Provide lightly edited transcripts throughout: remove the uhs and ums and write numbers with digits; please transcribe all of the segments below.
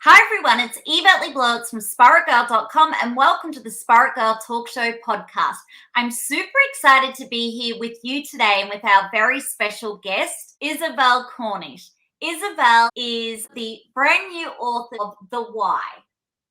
Hi everyone, it's Yvette Le Blowitz from SPAITGIRL.com and welcome to the SPAITGIRL Talk Show podcast. I'm super excited to be here with you today and with our very special guest, Isabelle Cornish. Isabelle is the brand new author of The Why,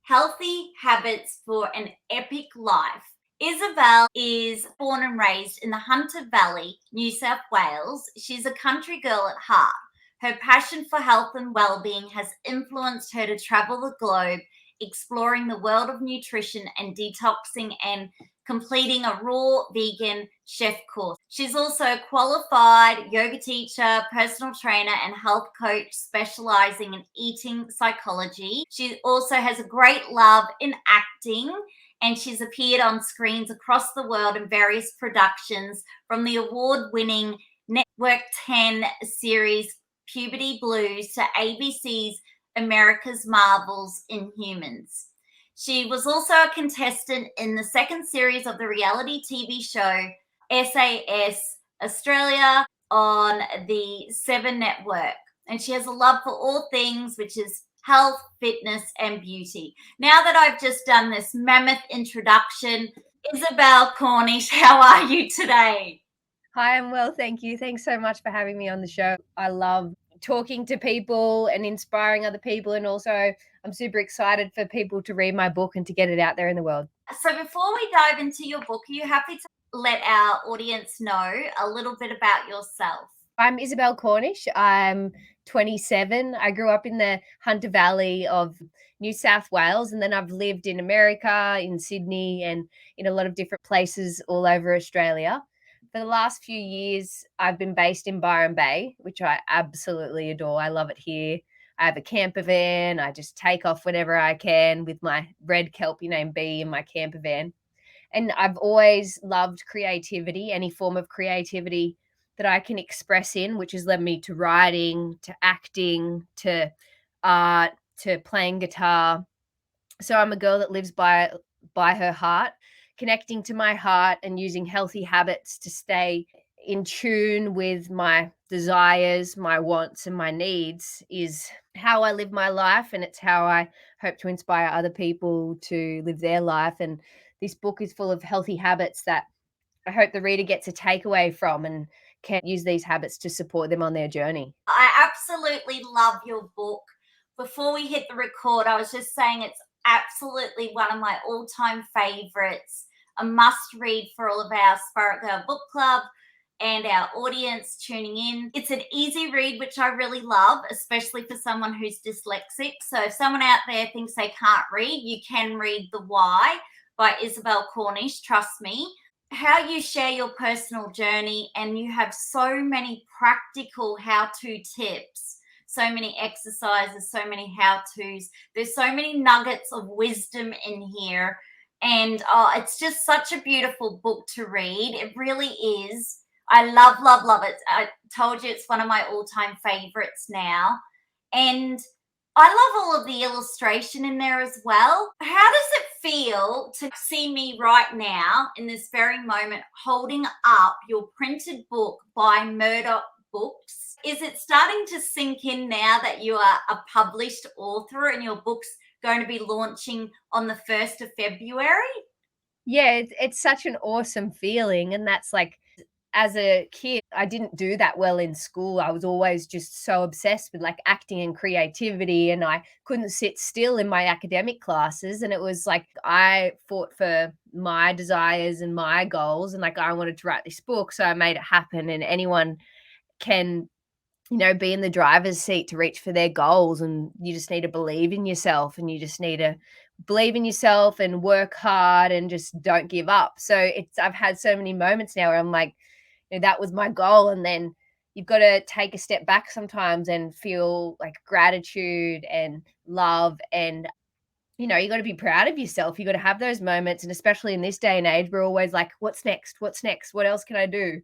Healthy Habits for an Epic Life. Isabelle is born and raised in the Hunter Valley, New South Wales. She's a country girl at heart. Her passion for health and well-being has influenced her to travel the globe, exploring the world of nutrition and detoxing and completing a raw vegan chef course. She's also a qualified yoga teacher, personal trainer, and health coach specializing in eating psychology. She also has a great love in acting, and she's appeared on screens across the world in various productions, from the award-winning Network 10 series Puberty Blues to ABC's America's Marvel's Inhumans. She was also a contestant in the second series of the reality TV show SAS Australia on the 7 Network. And she has a love for all things, which is health, fitness, and beauty. Now that I've just done this mammoth introduction, Isabelle Cornish, how are you today? Hi, I'm well, thank you. Thanks so much for having me on the show. I love talking to people and inspiring other people, and also I'm super excited for people to read my book and to get it out there in the world. So before we dive into your book, are you happy to let our audience know a little bit about yourself? I'm Isabelle Cornish. I'm 27. I grew up in the Hunter Valley of New South Wales, and then I've lived in America, in Sydney, and in a lot of different places all over Australia. For the last few years, I've been based in Byron Bay, which I absolutely adore. I love it here. I have a camper van. I just take off whenever I can with my red Kelpie named Bee in my camper van. And I've always loved creativity, any form of creativity that I can express in, which has led me to writing, to acting, to art, to playing guitar. So I'm a girl that lives by her heart, connecting to my heart and using healthy habits to stay in tune with my desires, my wants, and my needs is how I live my life, and it's how I hope to inspire other people to live their life. And this book is full of healthy habits that I hope the reader gets a takeaway from and can use these habits to support them on their journey. I absolutely love your book. Before we hit the record, I was just saying it's absolutely one of my all-time favorites, a must-read for all of our Spirit Girl Book Club and our audience tuning in. It's an easy read, which I really love, especially for someone who's dyslexic. So if someone out there thinks they can't read, you can read The Why by Isabelle Cornish, trust me. How you share your personal journey, and you have so many practical how-to tips, so many exercises, so many how-tos. There's so many nuggets of wisdom in here, and it's just such a beautiful book to read. It really is. I love, love, love it. I told you it's one of my all-time favorites now. And I love all of the illustration in there as well. How does it feel to see me right now in this very moment holding up your printed book by Murdoch Books? Is it starting to sink in now that you are a published author and your book's going to be launching on the 1st of February? Yeah, it's such an awesome feeling. And that's like, as a kid, I didn't do that well in school. I was always just so obsessed with like acting and creativity, and I couldn't sit still in my academic classes. And it was like I fought for my desires and my goals, and like I wanted to write this book. So I made it happen. And anyone can, be in the driver's seat to reach for their goals. And you just need to believe in yourself, and you just need to believe in yourself and work hard and just don't give up. So I've had so many moments now where I'm like, that was my goal. And then you've got to take a step back sometimes and feel like gratitude and love. And, you got to be proud of yourself. You got to have those moments. And especially in this day and age, we're always like, what's next? What's next? What else can I do?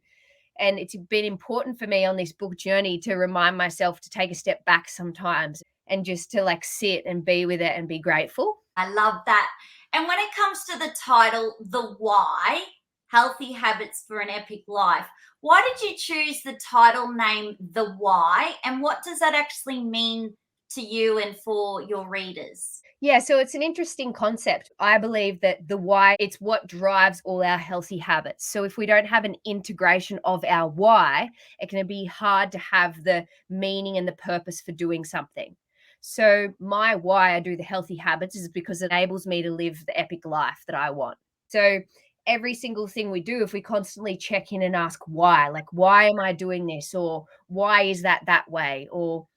And it's been important for me on this book journey to remind myself to take a step back sometimes and just to like sit and be with it and be grateful. I love that. And when it comes to the title, The Why, Healthy Habits for an Epic Life, why did you choose the title name The Why? And what does that actually mean to you and for your readers? Yeah, so it's an interesting concept. I believe that the why, it's what drives all our healthy habits. So if we don't have an integration of our why, it can be hard to have the meaning and the purpose for doing something. So my why I do the healthy habits is because it enables me to live the epic life that I want. So every single thing we do, if we constantly check in and ask why, like, why am I doing this? Or why is that way? Or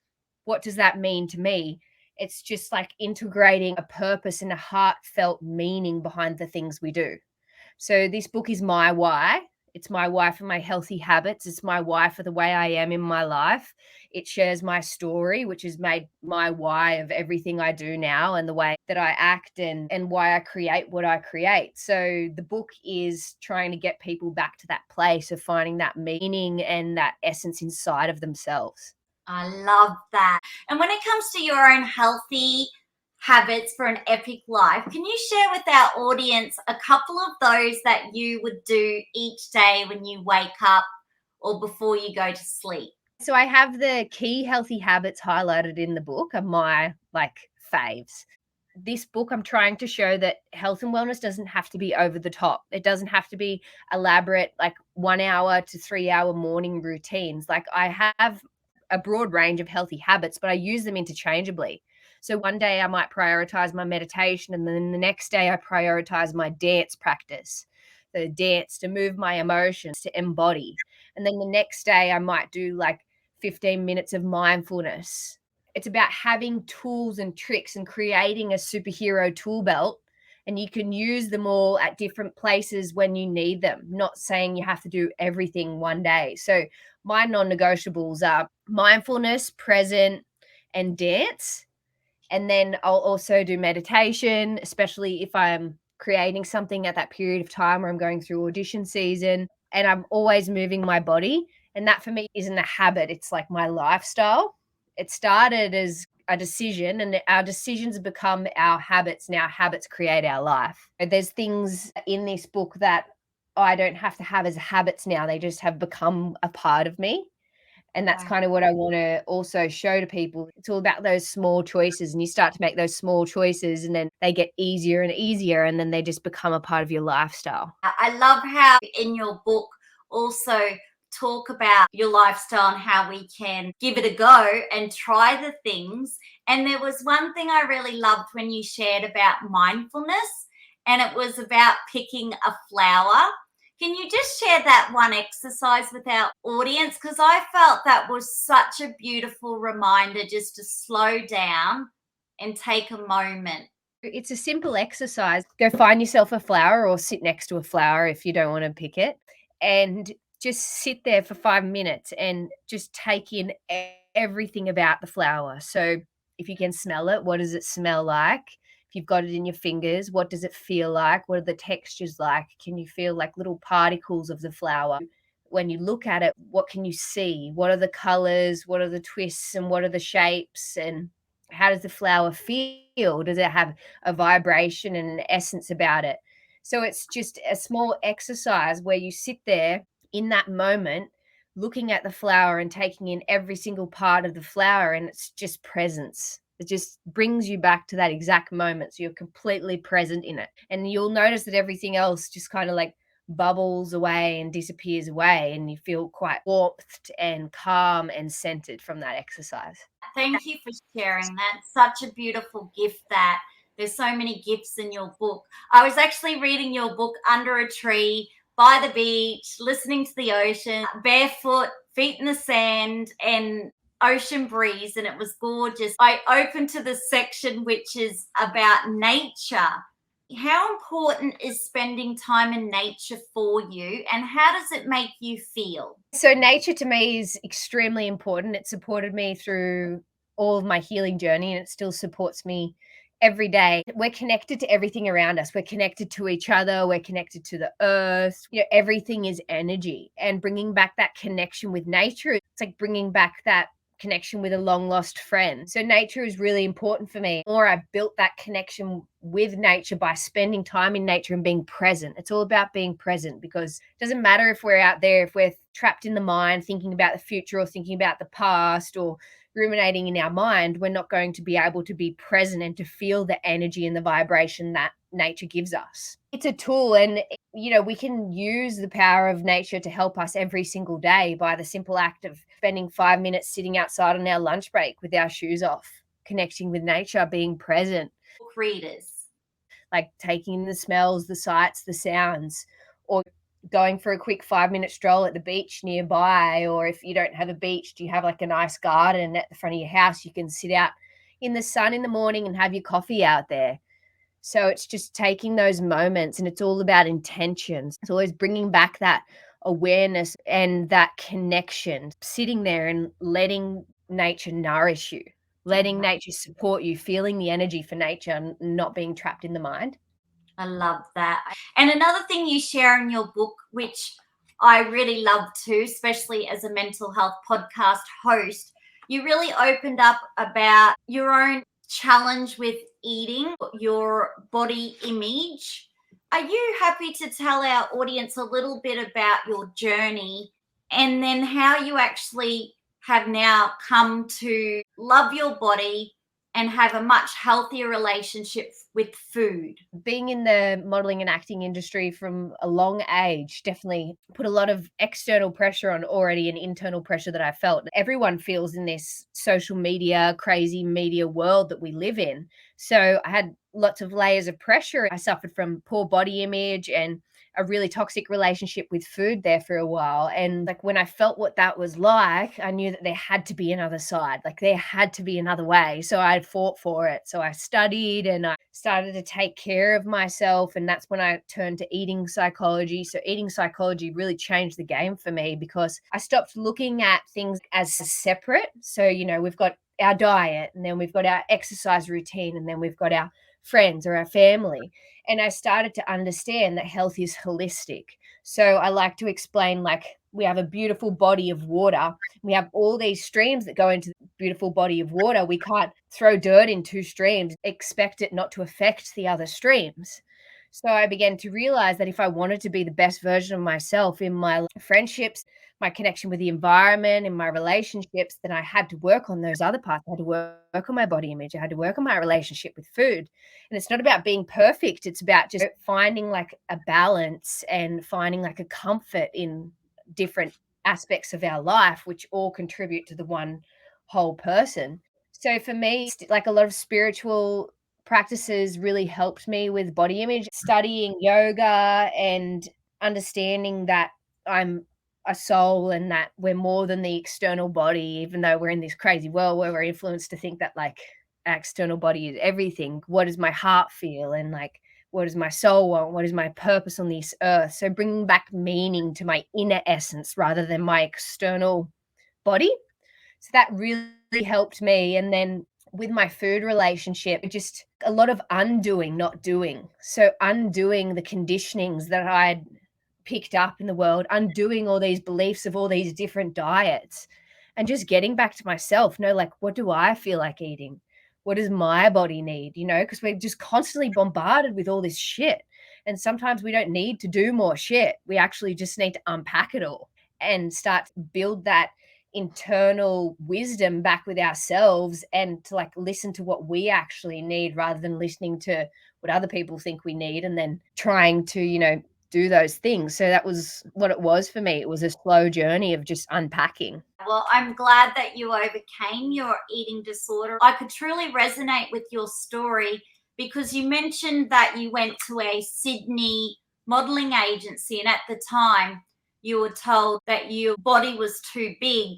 what does that mean to me? It's just like integrating a purpose and a heartfelt meaning behind the things we do. So this book is my why. It's my why for my healthy habits. It's my why for the way I am in my life. It shares my story, which has made my why of everything I do now and the way that I act and why I create what I create. So the book is trying to get people back to that place of finding that meaning and that essence inside of themselves. I love that. And when it comes to your own healthy habits for an epic life, can you share with our audience a couple of those that you would do each day when you wake up or before you go to sleep? So I have the key healthy habits highlighted in the book of my faves. This book, I'm trying to show that health and wellness doesn't have to be over the top. It doesn't have to be elaborate, like 1 hour to 3 hour morning routines. Like I have a broad range of healthy habits, but I use them interchangeably. So one day I might prioritize my meditation, and then the next day I prioritize my dance practice, the dance to move my emotions, to embody. And then the next day I might do like 15 minutes of mindfulness. It's about having tools and tricks and creating a superhero tool belt, and you can use them all at different places when you need them, not saying you have to do everything one day. So my non-negotiables are mindfulness, present, and dance. And then I'll also do meditation, especially if I'm creating something at that period of time where I'm going through audition season, and I'm always moving my body. And that for me isn't a habit, it's like my lifestyle. It started as a decision, and our decisions become our habits, and our habits create our life. There's things in this book that I don't have to have as habits now, they just have become a part of me. And that's Wow. kind of what I want to also show to people. It's all about those small choices, and you start to make those small choices, and then they get easier and easier, and then they just become a part of your lifestyle. I love how in your book also talk about your lifestyle and how we can give it a go and try the things. And there was one thing I really loved when you shared about mindfulness, and it was about picking a flower. Can you just share that one exercise with our audience? Because I felt that was such a beautiful reminder just to slow down and take a moment. It's a simple exercise. Go find yourself a flower or sit next to a flower if you don't want to pick it, and just sit there for 5 minutes and just take in everything about the flower. So if you can smell it, what does it smell like? If you've got it in your fingers, what does it feel like? What are the textures like? Can you feel like little particles of the flower? When you look at it, what can you see? What are the colors? What are the twists? And what are the shapes? And how does the flower feel? Does it have a vibration and an essence about it? So it's just a small exercise where you sit there in that moment, looking at the flower and taking in every single part of the flower, and it's just presence. It just brings you back to that exact moment. So you're completely present in it. And you'll notice that everything else just kind of like bubbles away and disappears away, and you feel quite warmth and calm and centered from that exercise. Thank you for sharing that. Such a beautiful gift that there's so many gifts in your book. I was actually reading your book under a tree, by the beach, listening to the ocean, barefoot, feet in the sand, and ocean breeze, and it was gorgeous. I opened to the section which is about nature. How important is spending time in nature for you, and how does it make you feel? So nature to me is extremely important. It supported me through all of my healing journey, and it still supports me every day. We're connected to everything around us. We're connected to each other. We're connected to the earth. Everything is energy, and bringing back that connection with nature, it's like bringing back that connection with a long lost friend. So nature is really important for me. Or I built that connection with nature by spending time in nature and being present. It's all about being present, because it doesn't matter if we're out there, if we're trapped in the mind thinking about the future or thinking about the past or ruminating in our mind, we're not going to be able to be present and to feel the energy and the vibration that nature gives us. It's a tool, and we can use the power of nature to help us every single day by the simple act of spending 5 minutes sitting outside on our lunch break with our shoes off, connecting with nature, being present. Readers. Like taking the smells, the sights, the sounds, or going for a quick 5-minute stroll at the beach nearby. Or if you don't have a beach, do you have like a nice garden at the front of your house? You can sit out in the sun in the morning and have your coffee out there. So it's just taking those moments, and it's all about intentions. It's always bringing back that awareness and that connection, sitting there and letting nature nourish you, letting nature support you, feeling the energy for nature and not being trapped in the mind. I love that. And another thing you share in your book, which I really love too, especially as a mental health podcast host, you really opened up about your own challenge with eating, your body image. Are you happy to tell our audience a little bit about your journey and then how you actually have now come to love your body and have a much healthier relationship with food? Being in the modeling and acting industry from a long age definitely put a lot of external pressure on already an internal pressure that I felt. Everyone feels in this social media, crazy media world that we live in. So I had lots of layers of pressure. I suffered from poor body image and a really toxic relationship with food there for a while. And like when I felt what that was like, I knew that there had to be another side, like there had to be another way. So I fought for it. So I studied and I started to take care of myself. And that's when I turned to eating psychology. So eating psychology really changed the game for me because I stopped looking at things as separate. So, we've got our diet, and then we've got our exercise routine, and then we've got our friends or our family. And I started to understand that health is holistic. So I like to explain, like, we have a beautiful body of water. We have all these streams that go into the beautiful body of water. We can't throw dirt in two streams, expect it not to affect the other streams. So I began to realize that if I wanted to be the best version of myself in my friendships, my connection with the environment, in my relationships, then I had to work on those other parts. I had to work on my body image. I had to work on my relationship with food. And it's not about being perfect. It's about just finding like a balance and finding like a comfort in different aspects of our life, which all contribute to the one whole person. So for me, like a lot of spiritual practices really helped me with body image, studying yoga and understanding that I'm a soul and that we're more than the external body, even though we're in this crazy world where we're influenced to think that like our external body is everything. What does my heart feel? And like, what does my soul want? What is my purpose on this earth? So bringing back meaning to my inner essence rather than my external body. So that really helped me. And then with my food relationship, just a lot of undoing, not doing. So undoing the conditionings that I'd picked up in the world, undoing all these beliefs of all these different diets, and just getting back to myself. Like, what do I feel like eating? What does my body need? Because we're just constantly bombarded with all this shit. And sometimes we don't need to do more shit. We actually just need to unpack it all and start to build that internal wisdom back with ourselves and to like listen to what we actually need rather than listening to what other people think we need and then trying to, do those things. So that was what it was for me. It was a slow journey of just unpacking. Well, I'm glad that you overcame your eating disorder. I could truly resonate with your story because you mentioned that you went to a Sydney modeling agency, and at the time you were told that your body was too big,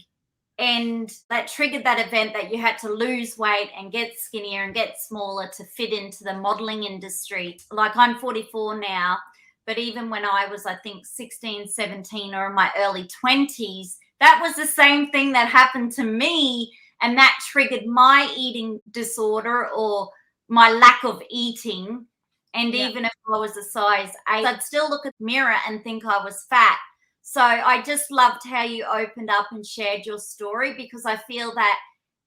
and that triggered that event that you had to lose weight and get skinnier and get smaller to fit into the modeling industry. Like, I'm 44 now, but even when I was, I think, 16, 17 or in my early 20s, that was the same thing that happened to me. And that triggered my eating disorder or my lack of eating. And even if I was a size 8, I'd still look at the mirror and think I was fat. So I just loved how you opened up and shared your story, because I feel that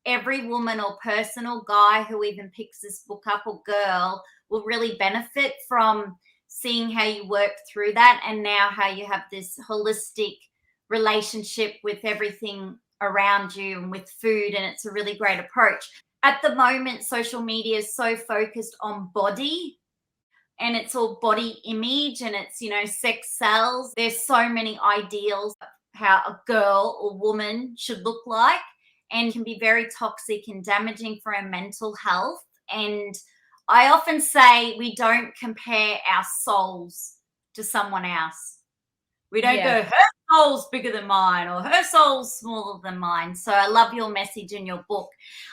every woman or person or guy who even picks this book up, or girl, will really benefit from seeing how you work through that, and now how you have this holistic relationship with everything around you and with food, and it's a really great approach. At the moment, social media is so focused on body, and it's all body image, and it's, sex sells. There's so many ideals of how a girl or woman should look like, and can be very toxic and damaging for our mental health. And I often say we don't compare our souls to someone else. We don't go, her soul's bigger than mine, or her soul's smaller than mine. So I love your message in your book.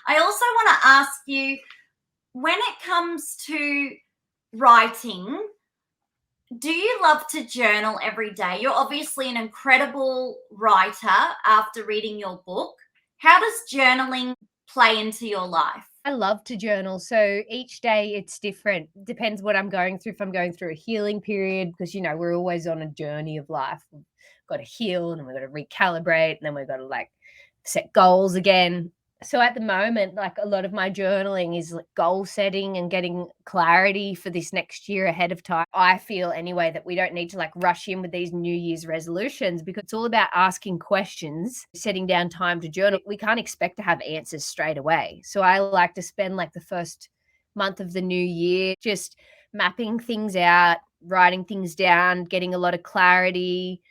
I also want to ask you, when it comes to writing, do you love to journal every day? You're obviously an incredible writer after reading your book. How does journaling play into your life? I love to journal. So each day it's different. Depends what I'm going through. If I'm going through a healing period, because, we're always on a journey of life. We've got to heal, and then we've got to recalibrate, and then we've got to set goals again. So at the moment, a lot of my journaling is goal setting and getting clarity for this next year ahead of time. I feel anyway that we don't need to rush in with these New Year's resolutions, because it's all about asking questions, setting down time to journal. We can't expect to have answers straight away. So I like to spend the first month of the new year just mapping things out, writing things down, getting a lot of clarity.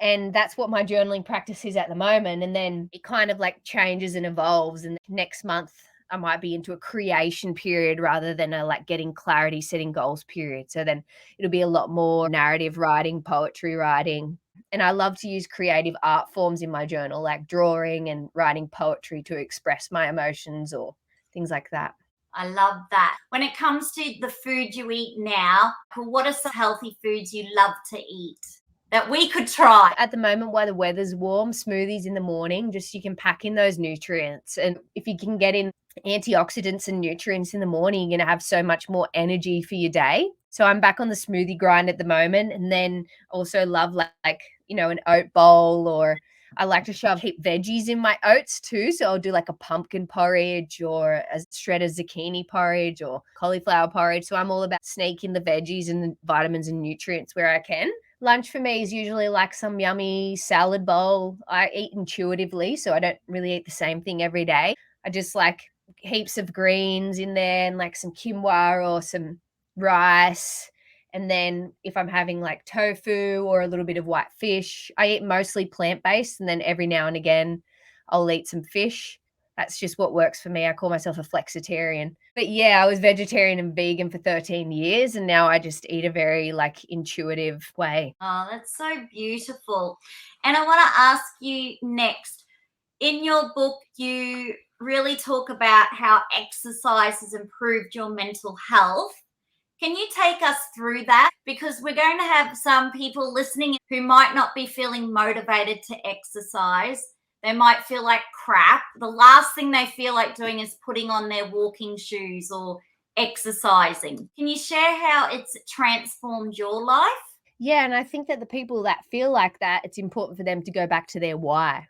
And that's what my journaling practice is at the moment. And then it kind of changes and evolves. And next month I might be into a creation period rather than a getting clarity, setting goals period. So then it'll be a lot more narrative writing, poetry writing. And I love to use creative art forms in my journal, like drawing and writing poetry to express my emotions or things like that. I love that. When it comes to the food you eat now, what are some healthy foods you love to eat that we could try? At the moment, while the weather's warm, smoothies in the morning, just you can pack in those nutrients. And if you can get in antioxidants and nutrients in the morning, you're going to have so much more energy for your day. So I'm back on the smoothie grind at the moment. And then also love an oat bowl, or I like to shove heap veggies in my oats too. So I'll do a pumpkin porridge, or a shredded zucchini porridge, or cauliflower porridge. So I'm all about sneaking the veggies and the vitamins and nutrients where I can. Lunch for me is usually some yummy salad bowl. I eat intuitively, so I don't really eat the same thing every day. I just like heaps of greens in there, and some quinoa or some rice. And then if I'm having tofu or a little bit of white fish, I eat mostly plant-based, and then every now and again I'll eat some fish. That's just what works for me. I call myself a flexitarian. But yeah, I was vegetarian and vegan for 13 years, and now I just eat a very intuitive way. Oh, that's so beautiful. And I want to ask you next, in your book, you really talk about how exercise has improved your mental health. Can you take us through that? Because we're going to have some people listening who might not be feeling motivated to exercise. They might feel like crap. The last thing they feel like doing is putting on their walking shoes or exercising. Can you share how it's transformed your life? Yeah, and I think that the people that feel like that, it's important for them to go back to their why.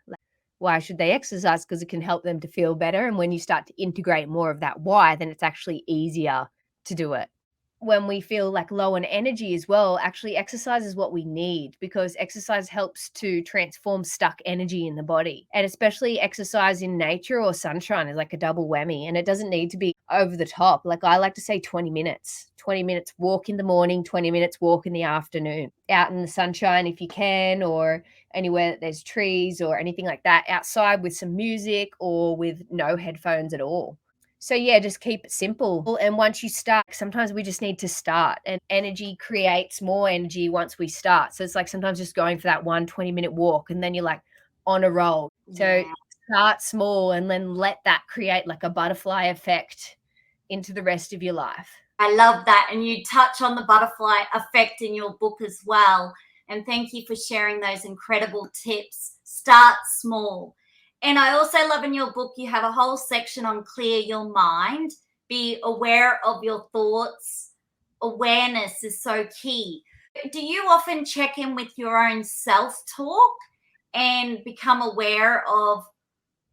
Why should they exercise? Because it can help them to feel better. And when you start to integrate more of that why, then it's actually easier to do it. When we feel low on energy as well, actually exercise is what we need, because exercise helps to transform stuck energy in the body. And especially exercise in nature or sunshine is a double whammy, and it doesn't need to be over the top. I like to say 20 minutes walk in the morning, 20 minutes walk in the afternoon, out in the sunshine if you can, or anywhere that there's trees or anything like that, outside with some music or with no headphones at all. So yeah, just keep it simple. And once you start, sometimes we just need to start, and energy creates more energy once we start. So it's sometimes just going for that 20-minute walk, and then you're on a roll. So start small, and then let that create a butterfly effect into the rest of your life. I love that. And you touch on the butterfly effect in your book as well. And thank you for sharing those incredible tips. Start small. And I also love in your book, you have a whole section on clear your mind. Be aware of your thoughts. Awareness is so key. Do you often check in with your own self-talk and become aware of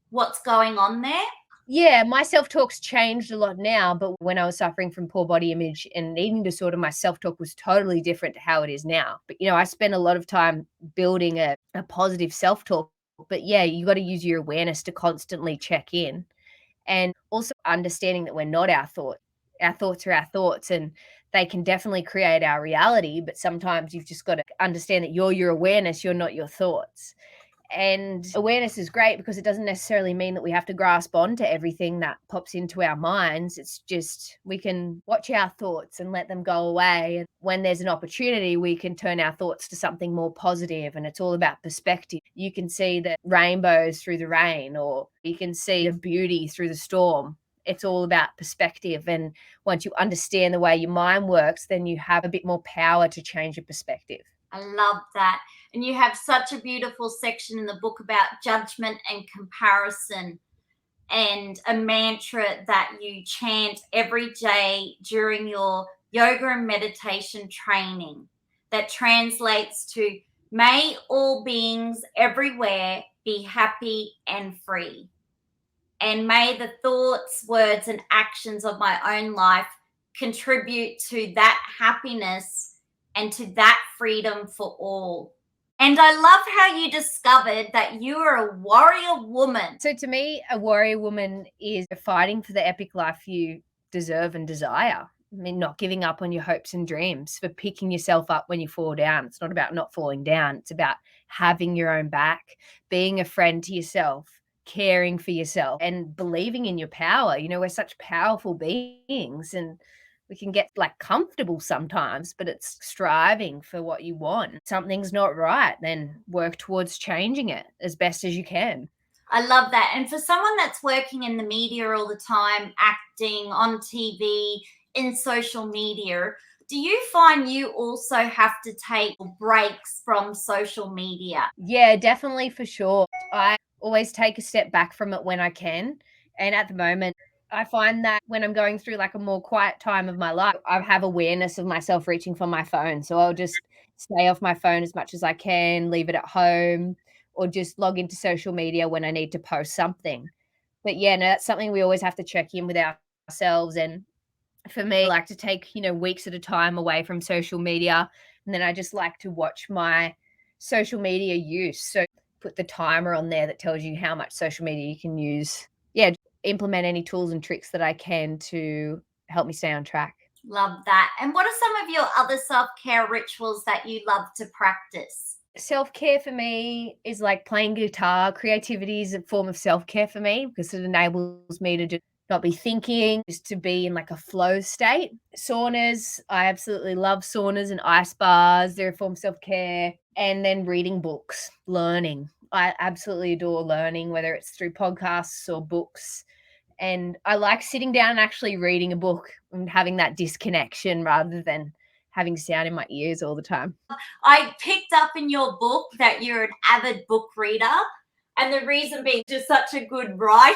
what's going on there? Yeah, my self-talk's changed a lot now, but when I was suffering from poor body image and eating disorder, my self-talk was totally different to how it is now. But, I spent a lot of time building a positive self-talk But yeah, you got to use your awareness to constantly check in, and also understanding that we're not our thoughts. Our thoughts are our thoughts, and they can definitely create our reality. But sometimes you've just got to understand that you're your awareness, you're not your thoughts. And awareness is great because it doesn't necessarily mean that we have to grasp onto everything that pops into our minds. It's just we can watch our thoughts and let them go away. And when there's an opportunity, we can turn our thoughts to something more positive. And it's all about perspective. You can see the rainbows through the rain, or you can see the beauty through the storm. It's all about perspective. And once you understand the way your mind works, then you have a bit more power to change your perspective. I love that. And you have such a beautiful section in the book about judgment and comparison, and a mantra that you chant every day during your yoga and meditation training that translates to, may all beings everywhere be happy and free. And may the thoughts, words, and actions of my own life contribute to that happiness and to that freedom for all. And I love how you discovered that you are a warrior woman. So to me, a warrior woman is fighting for the epic life you deserve and desire. I mean, not giving up on your hopes and dreams, for picking yourself up when you fall down. It's not about not falling down. It's about having your own back, being a friend to yourself, caring for yourself, and believing in your power. You know, we're such powerful beings, and we can get like comfortable sometimes, but it's striving for what you want. Something's not right, then work towards changing it as best as you can. I love that. And for someone that's working in the media all the time, acting on TV, in social media, do you find you also have to take breaks from social media? Yeah, definitely, for sure. I always take a step back from it when I can. And at the moment, I find that when I'm going through like a more quiet time of my life, I have awareness of myself reaching for my phone. So I'll just stay off my phone as much as I can, leave it at home, or just log into social media when I need to post something. But yeah, no, that's something we always have to check in with ourselves. And for me, I like to take, weeks at a time away from social media. And then I just like to watch my social media use. So put the timer on there that tells you how much social media you can use. Yeah, implement any tools and tricks that I can to help me stay on track. Love that. And what are some of your other self-care rituals that you love to practice? Self-care for me is like playing guitar. Creativity is a form of self-care for me because it enables me to just not be thinking, just to be in like a flow state. Saunas, I absolutely love saunas and ice bars. They're a form of self-care. And then reading books, learning. I absolutely adore learning, whether it's through podcasts or books. And I like sitting down and actually reading a book and having that disconnection rather than having sound in my ears all the time. I picked up in your book that you're an avid book reader. And the reason being, just such a good writer.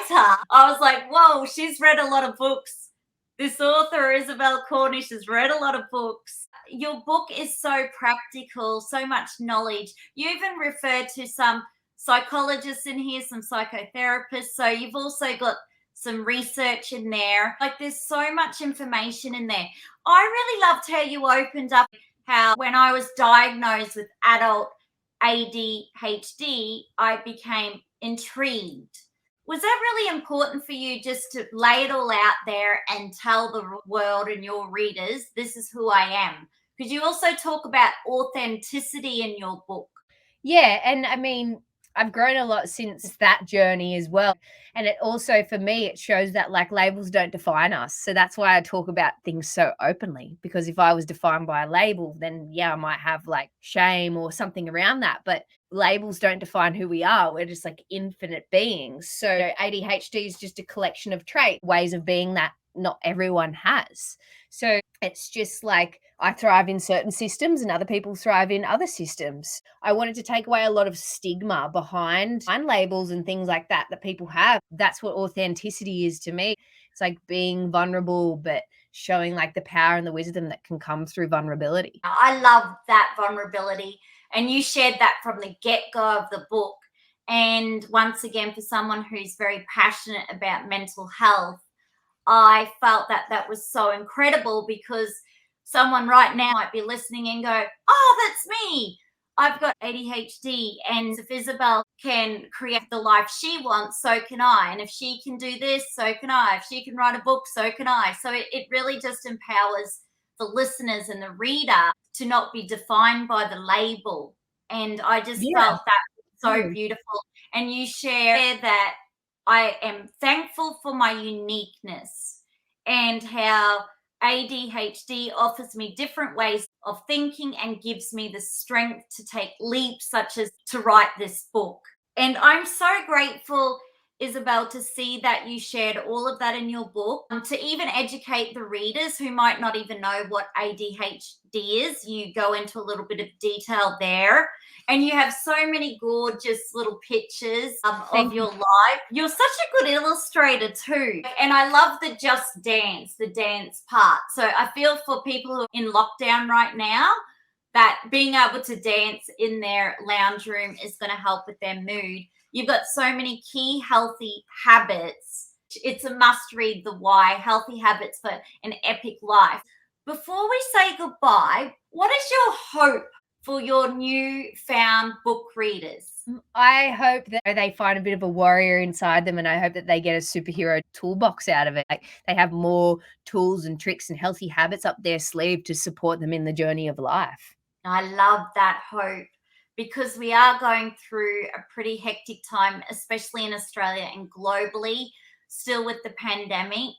I was like, whoa, she's read a lot of books. This author, Isabelle Cornish, has read a lot of books. Your book is so practical, so much knowledge. You even referred to some psychologists in here, some psychotherapists. So you've also got some research in there. Like, there's so much information in there. I really loved how you opened up how when I was diagnosed with adult ADHD, I became intrigued. Was that really important for you, just to lay it all out there and tell the world and your readers, this is who I am? Because you also talk about authenticity in your book. Yeah, and I mean, I've grown a lot since that journey as well. And it also, for me, it shows that like labels don't define us. So that's why I talk about things so openly, because if I was defined by a label, then yeah, I might have like shame or something around that. But labels don't define who we are. We're just like infinite beings. So ADHD is just a collection of traits, ways of being that not everyone has. So it's just like I thrive in certain systems and other people thrive in other systems. I wanted to take away a lot of stigma behind labels and things like that people have. That's what authenticity is to me. It's like being vulnerable, but showing like the power and the wisdom that can come through vulnerability. I love that vulnerability. And you shared that from the get-go of the book. And once again, for someone who's very passionate about mental health, I felt that that was so incredible, because someone right now might be listening and go, oh, that's me. I've got ADHD. And if Isabelle can create the life she wants, so can I. And if she can do this, so can I. If she can write a book, so can I. So it really just empowers the listeners and the reader to not be defined by the label. And I just Yeah. felt that so beautiful. And you share that I am thankful for my uniqueness and how ADHD offers me different ways of thinking and gives me the strength to take leaps, such as to write this book. And I'm so grateful, Isabel, to see that you shared all of that in your book, to even educate the readers who might not even know what ADHD is. You go into a little bit of detail there. And you have so many gorgeous little pictures of your life. You're such a good illustrator too. And I love the the dance part. So I feel for people who are in lockdown right now, that being able to dance in their lounge room is going to help with their mood. You've got so many key healthy habits. It's a must read, The Why, Healthy Habits for an Epic Life. Before we say goodbye, what is your hope for your newfound book readers? I hope that they find a bit of a warrior inside them, and I hope that they get a superhero toolbox out of it. Like they have more tools and tricks and healthy habits up their sleeve to support them in the journey of life. I love that hope, because we are going through a pretty hectic time, especially in Australia and globally, still with the pandemic.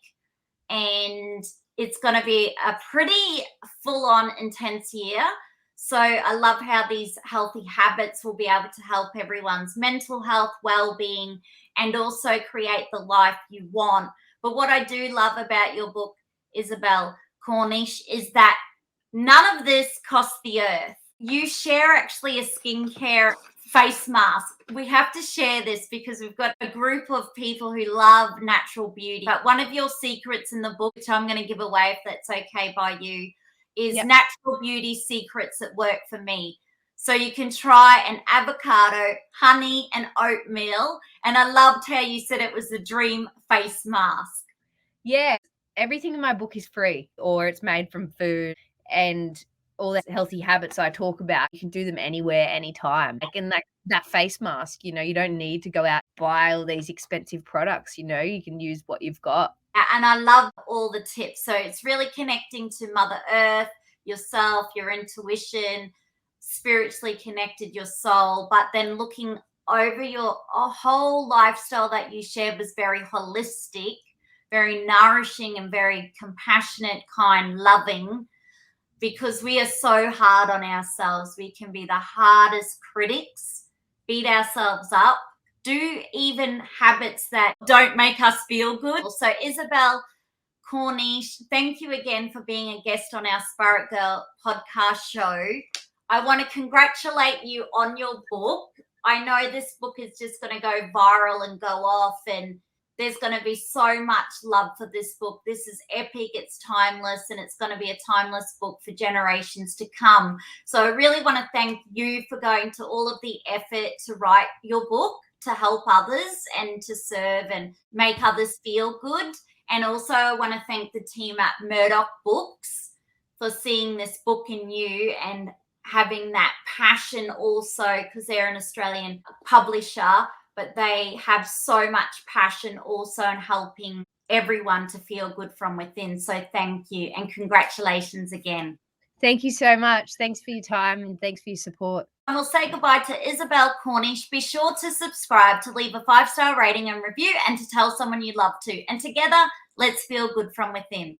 And it's going to be a pretty full-on intense year. So I love how these healthy habits will be able to help everyone's mental health, well-being, and also create the life you want. But what I do love about your book, Isabelle Cornish, is that none of this costs the earth. You share actually a skincare face mask. We have to share this because we've got a group of people who love natural beauty. But one of your secrets in the book, which I'm going to give away if that's okay by you, is natural beauty secrets that work for me. So you can try an avocado, honey, and oatmeal. And I loved how you said it was the dream face mask. Yeah, everything in my book is free, or it's made from food, and all the healthy habits I talk about, you can do them anywhere, anytime. Like in that face mask, you don't need to go out and buy all these expensive products, you can use what you've got. And I love all the tips. So it's really connecting to Mother Earth, yourself, your intuition, spiritually connected, your soul, but then looking over your whole lifestyle that you shared was very holistic, very nourishing, and very compassionate, kind, loving, because we are so hard on ourselves. We can be the hardest critics, beat ourselves up, do even habits that don't make us feel good. So Isabelle Cornish, thank you again for being a guest on our Spirit Girl podcast show. I want to congratulate you on your book. I know this book is just going to go viral and go off, and there's going to be so much love for this book. This is epic, it's timeless, and it's going to be a timeless book for generations to come. So I really want to thank you for going to all of the effort to write your book, to help others and to serve and make others feel good. And also I want to thank the team at Murdoch Books for seeing this book in you and having that passion also, because they're an Australian publisher, but they have so much passion also in helping everyone to feel good from within. So thank you and congratulations again. Thank you so much. Thanks for your time and thanks for your support. And we'll say goodbye to Isabelle Cornish. Be sure to subscribe, to leave a 5-star rating and review, and to tell someone you love to. And together, let's feel good from within.